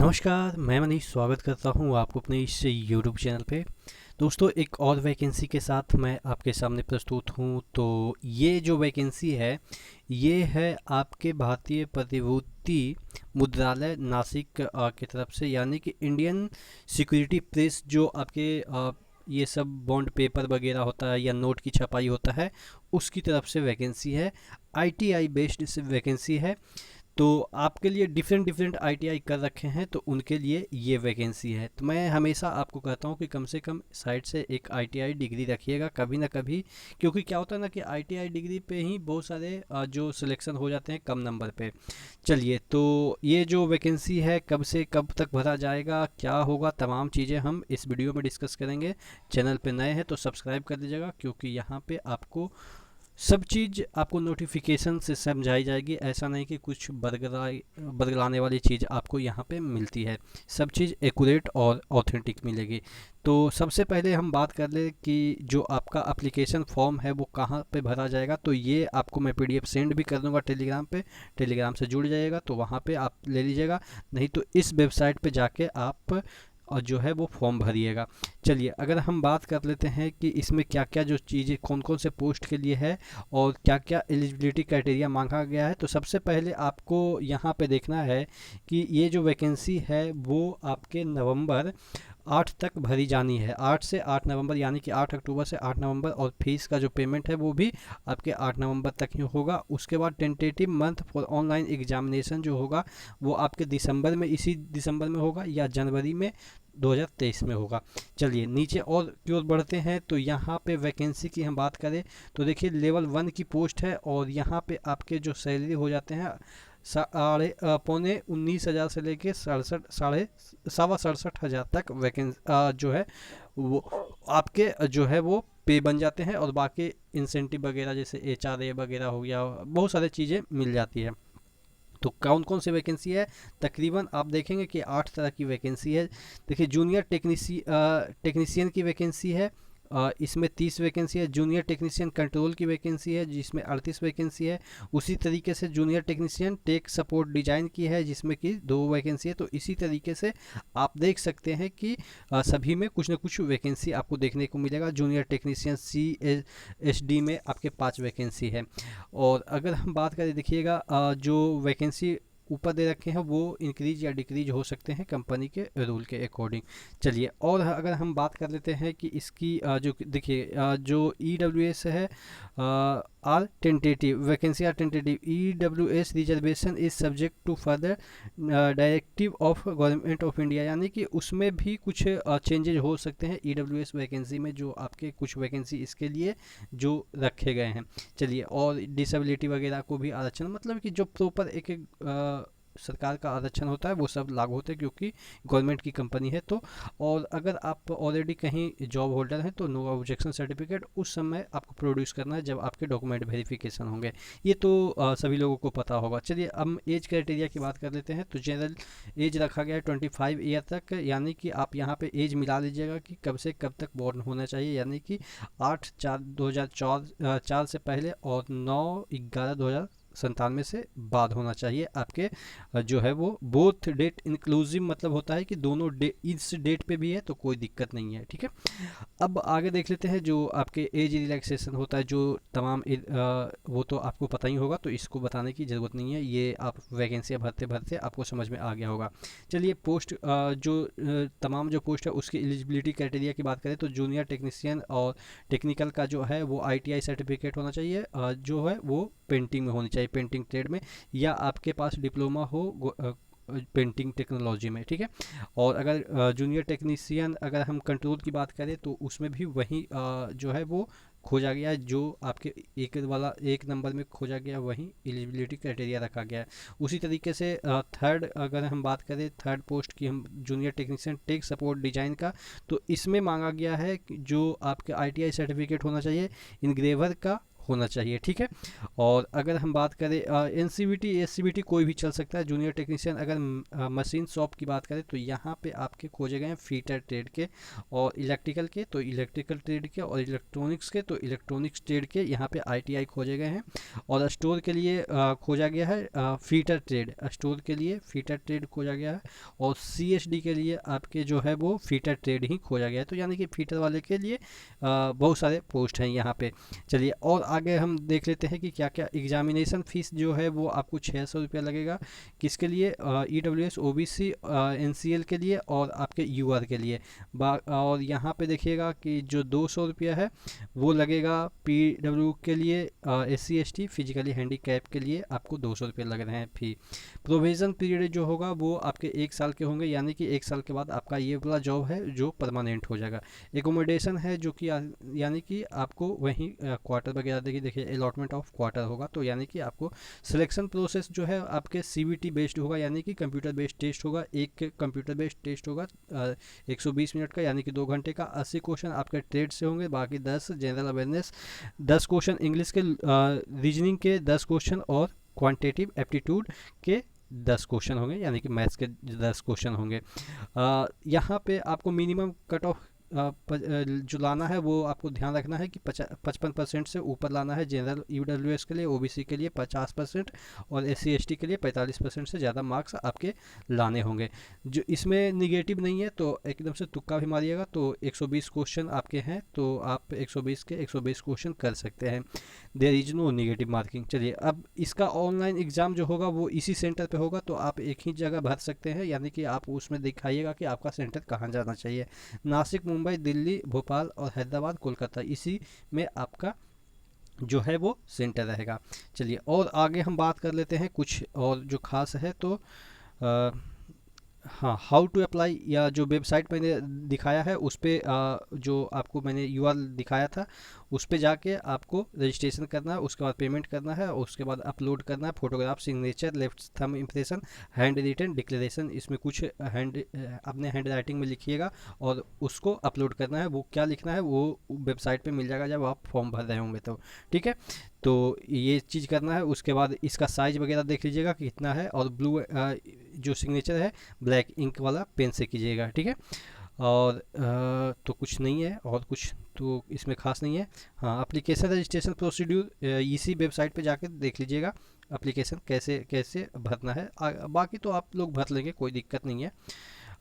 नमस्कार, मैं मनीष स्वागत करता हूँ आपको अपने इस यूट्यूब चैनल पे। दोस्तों, एक और वैकेंसी के साथ मैं आपके सामने प्रस्तुत हूँ। तो ये जो वैकेंसी है, ये है आपके भारतीय प्रतिभूति मुद्रालय नासिक की तरफ से, यानी कि इंडियन सिक्योरिटी प्रेस, जो आपके ये सब बॉन्ड पेपर वगैरह होता है या नोट की छपाई होता है, उसकी तरफ से वैकेंसी है। आईटीआई बेस्ड वैकेंसी है। तो आपके लिए डिफरेंट डिफरेंट आईटीआई कर रखे हैं, तो उनके लिए ये वैकेंसी है। तो मैं हमेशा आपको कहता हूँ कि कम से कम साइड से एक आईटीआई डिग्री रखिएगा कभी ना कभी, क्योंकि क्या होता है ना कि आईटीआई डिग्री पे ही बहुत सारे जो सिलेक्शन हो जाते हैं कम नंबर पे। चलिए, तो ये जो वैकेंसी है कब से कब तक भरा जाएगा, क्या होगा, तमाम चीज़ें हम इस वीडियो में डिस्कस करेंगे। चैनल पे नए हैं तो सब्सक्राइब कर दीजिएगा, क्योंकि यहाँ पे आपको सब चीज़ आपको नोटिफिकेशन से समझाई जाएगी। ऐसा नहीं कि कुछ बरगलाने वाली चीज़ आपको यहाँ पे मिलती है। सब चीज़ एक्यूरेट और ऑथेंटिक मिलेगी। तो सबसे पहले हम बात कर ले कि जो आपका एप्लीकेशन फॉर्म है वो कहाँ पे भरा जाएगा। तो ये आपको मैं पीडीएफ सेंड भी कर दूँगा टेलीग्राम पे। टेलीग्राम से जुड़ जाइएगा तो वहाँ पे आप ले लीजिएगा, नहीं तो इस वेबसाइट पे जाके आप और जो है वो फॉर्म भरिएगा। चलिए, अगर हम बात कर लेते हैं कि इसमें क्या क्या जो चीज़ें कौन कौन से पोस्ट के लिए है और क्या क्या एलिजिबिलिटी क्राइटेरिया मांगा गया है, तो सबसे पहले आपको यहाँ पे देखना है कि ये जो वैकेंसी है वो आपके नवंबर 8 तक भरी जानी है। 8 से 8 नवंबर, यानी कि 8 अक्टूबर से 8 नवंबर। और फीस का जो पेमेंट है वो भी आपके 8 नवंबर तक ही होगा। उसके बाद tentative month for online examination जो होगा वो आपके दिसंबर में, इसी दिसंबर में होगा या जनवरी में 2023 में होगा। चलिए नीचे और की ओर बढ़ते हैं। तो यहाँ पे वैकेंसी की हम बात करें तो देखिए, लेवल 1 की पोस्ट है और यहाँ पे आपके जो सैलरी हो जाते हैं पौने 19,000 से लेके सवा 67,000 तक जो है वो आपके जो है वो पे बन जाते हैं। और बाकी इंसेंटिव वगैरह जैसे एचआरए वगैरह हो गया, बहुत सारी चीज़ें मिल जाती है। तो कौन कौन सी वैकेंसी है, तकरीबन आप देखेंगे कि 8 तरह की वैकेंसी है। देखिए, जूनियर टेक्नीशियन की वैकेंसी है, इसमें 30 वैकेंसी है। जूनियर टेक्नीशियन कंट्रोल की वैकेंसी है जिसमें 38 वैकेंसी है। उसी तरीके से junior technician tech support design की है जिसमें कि 2 वैकेंसी है। तो इसी तरीके से आप देख सकते हैं कि सभी में कुछ ना कुछ वैकेंसी आपको देखने को मिलेगा। जूनियर टेक्नीशियन CSD में आपके 5 वैकेंसी है। और अगर हम बात करें, देखिएगा जो वैकेंसी ऊपर दे रखे हैं वो इंक्रीज या डिक्रीज हो सकते हैं कंपनी के रूल के अकॉर्डिंग। चलिए, और अगर हम बात कर लेते हैं कि इसकी जो देखिए जो EWS है, are tentative vacancy, are tentative. EWS reservation is subject to further directive of government of India, यानी कि उसमें भी कुछ चेंजेज हो सकते हैं EWS वैकेंसी में, जो आपके कुछ वैकेंसी इसके लिए जो रखे गए हैं। चलिए, और डिसेबिलिटी वगैरह को भी आरक्षण, मतलब कि जो प्रॉपर एक एक सरकार का आरक्षण होता है वो सब लागू होते हैं, क्योंकि गवर्नमेंट की कंपनी है। तो और अगर आप ऑलरेडी कहीं जॉब होल्डर हैं तो नो ऑब्जेक्शन सर्टिफिकेट उस समय आपको प्रोड्यूस करना है जब आपके डॉक्यूमेंट वेरिफिकेशन होंगे। ये तो सभी लोगों को पता होगा। चलिए, हम एज क्राइटेरिया की बात कर लेते हैं। तो जनरल एज रखा गया है 25 ईयर तक, यानी कि आप यहाँ पे एज मिला लीजिएगा कि कब से कब तक बॉर्न होना चाहिए, यानी कि 8/4/2004 से पहले और 9/11/2097 से बाद होना चाहिए आपके। जो है वो बोथ डेट इंक्लूसिव, मतलब होता है कि दोनों इस डेट पे भी है तो कोई दिक्कत नहीं है। ठीक है, अब आगे देख लेते हैं जो आपके एज रिलैक्सेशन होता है, जो तमाम वो तो आपको पता ही होगा, तो इसको बताने की ज़रूरत नहीं है। ये आप वैकेंसियाँ भरते भरते आपको समझ में आ गया होगा। चलिए, पोस्ट तमाम जो पोस्ट है उसकी एलिजिबिलिटी क्राइटेरिया की बात करें तो जूनियर टेक्नीशियन और टेक्निकल का जो है वो ITI सर्टिफिकेट होना चाहिए, जो है वो पेंटिंग में होनी चाहिए, पेंटिंग ट्रेड में, या आपके पास डिप्लोमा हो पेंटिंग टेक्नोलॉजी में। ठीक है, और अगर जूनियर टेक्नीशियन अगर हम कंट्रोल की बात करें तो उसमें भी वही जो है वो खोजा गया है, जो आपके एक नंबर में खोजा गया, वही एलिजिबिलिटी क्राइटेरिया रखा गया है। उसी तरीके से थर्ड अगर हम बात करें, थर्ड पोस्ट की, हम junior technician tech support design का, तो इसमें मांगा गया है कि जो आपके ITI सर्टिफिकेट होना चाहिए, इनग्रेवर का होना चाहिए, ठीक है। और अगर हम बात करें NCVT SCVT कोई भी चल सकता है, जूनियर टेक्नीशियन। अगर मशीन शॉप की बात करें तो यहाँ पे आपके खोजे गए हैं फिटर ट्रेड के, और इलेक्ट्रिकल के तो इलेक्ट्रिकल ट्रेड के, और इलेक्ट्रॉनिक्स के तो इलेक्ट्रॉनिक्स ट्रेड के यहाँ पे ITI खोजे गए हैं। और स्टोर के लिए खोजा गया है फीटर ट्रेड, स्टोर के लिए फीटर ट्रेड खोजा गया है। और CSD के लिए आपके जो है वो फीटर ट्रेड ही खोजा गया है। तो यानी कि फीटर वाले के लिए बहुत सारे पोस्ट हैं यहाँ पे। चलिए और आगे हम देख लेते हैं कि क्या क्या एग्जामिनेशन फीस जो है वो आपको 600 रुपया लगेगा। किसके लिए? EWS OBC NCL के लिए और आपके UR के लिए। और यहाँ पे देखिएगा कि जो 200 रुपया है वो लगेगा PW के लिए, SC ST फिजिकली हैंडीकैप के लिए आपको 200 रुपये लग रहे हैं फी। प्रोविज़न पीरियड जो होगा वो आपके 1 साल के होंगे, यानी कि 1 साल के बाद आपका ये वाला जॉब है जो परमानेंट हो जाएगा। एकोमोडेशन है जो कि यानी कि आपको वहीं क्वार्टर वगैरह देखिए अलॉटमेंट ऑफ क्वार्टर होगा। तो यानी कि आपको सिलेक्शन प्रोसेस जो है आपके CBT बेस्ड होगा, यानी कि कंप्यूटर बेस्ड टेस्ट होगा। एक कंप्यूटर बेस्ड टेस्ट होगा 120 मिनट का, यानी कि 2 घंटे का। 80 क्वेश्चन आपके ट्रेड से होंगे, बाकी 10 जनरल अवेयरनेस, 10 क्वेश्चन इंग्लिश के, रीजनिंग के 10 क्वेश्चन, और क्वांटिटेटिव एप्टीट्यूड के 10 क्वेश्चन होंगे, यानी कि मैथ्स के 10 क्वेश्चन होंगे। यहाँ पे आपको मिनिमम कट ऑफ जो लाना है वो आपको ध्यान रखना है कि 55% से ऊपर लाना है। जनरल EWS के लिए, OBC के लिए 50% और SC ST के लिए 45% से ज़्यादा मार्क्स आपके लाने होंगे। जो इसमें निगेटिव नहीं है, तो एकदम से तुक्का भी मारिएगा। तो 120 क्वेश्चन आपके हैं तो आप 120 के 120 क्वेश्चन कर सकते हैं। There is no negative marking. चलिए अब इसका ऑनलाइन एग्ज़ाम जो होगा वो इसी सेंटर पे होगा, तो आप एक ही जगह भर सकते हैं, यानी कि आप उसमें दिखाइएगा कि आपका सेंटर कहाँ जाना चाहिए। नासिक, मुंबई, दिल्ली, भोपाल और हैदराबाद, कोलकाता, इसी में आपका जो है वो सेंटर रहेगा। चलिए और आगे हम बात कर लेते हैं कुछ और जो खास है। तो हाँ, हाउ टू अप्लाई, या जो वेबसाइट मैंने दिखाया है उस पर जो आपको मैंने URL दिखाया था उस पर जाके आपको रजिस्ट्रेशन करना है, उसके बाद पेमेंट करना है, और उसके बाद अपलोड करना है photograph, signature, left thumb impression, handwritten declaration. इसमें कुछ अपने हैंड राइटिंग में लिखिएगा और उसको अपलोड करना है। वो क्या लिखना है वो वेबसाइट पे मिल जाएगा जब आप फॉर्म भर रहे होंगे तो, ठीक है। तो ये चीज़ करना है। उसके बाद इसका साइज़ वगैरह देख लीजिएगा कि कितना है, और ब्लू जो सिग्नेचर है ब्लैक इंक वाला पेन से कीजिएगा, ठीक है। और तो कुछ नहीं है, और कुछ तो इसमें खास नहीं है। हाँ, एप्लीकेशन रजिस्ट्रेशन प्रोसीड्यूर इसी वेबसाइट पे जाके देख लीजिएगा एप्लीकेशन कैसे कैसे भरना है। बाकी तो आप लोग भर लेंगे, कोई दिक्कत नहीं है।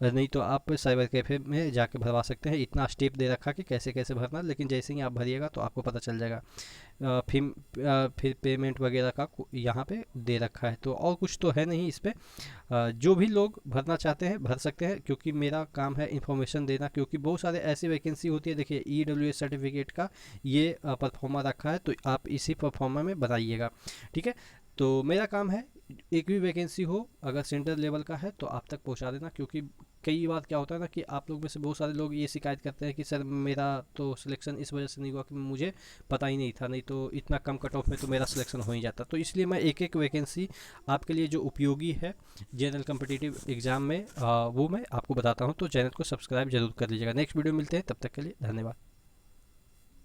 नहीं तो आप साइबर कैफ़े में जाके भरवा सकते हैं। इतना स्टेप दे रखा कि कैसे कैसे भरना, लेकिन जैसे ही आप भरिएगा तो आपको पता चल जाएगा। फिर पेमेंट वगैरह का यहाँ पे दे रखा है। तो और कुछ तो है नहीं इस पर। जो भी लोग भरना चाहते हैं भर सकते हैं, क्योंकि मेरा काम है इन्फॉर्मेशन देना। क्योंकि बहुत सारे ऐसी वैकेंसी होती है, देखिए EWS सर्टिफिकेट का ये परफॉर्मा रखा है, तो आप इसी परफॉर्मा में बनाइएगा, ठीक है। तो मेरा काम है एक भी वैकेंसी हो अगर सेंटर लेवल का है तो आप तक पहुंचा देना। क्योंकि कई बार क्या होता है ना कि आप लोग में से बहुत सारे लोग ये शिकायत करते हैं कि सर मेरा तो सिलेक्शन इस वजह से नहीं हुआ कि मुझे पता ही नहीं था, नहीं तो इतना कम कट ऑफ में तो मेरा सिलेक्शन हो ही जाता। तो इसलिए मैं एक एक वैकेंसी आपके लिए जो उपयोगी है जनरल कम्पिटिटिव एग्ज़ाम में वो मैं आपको बताता हूँ। तो चैनल को सब्सक्राइब जरूर कर लीजिएगा। नेक्स्ट वीडियो मिलते हैं, तब तक के लिए धन्यवाद।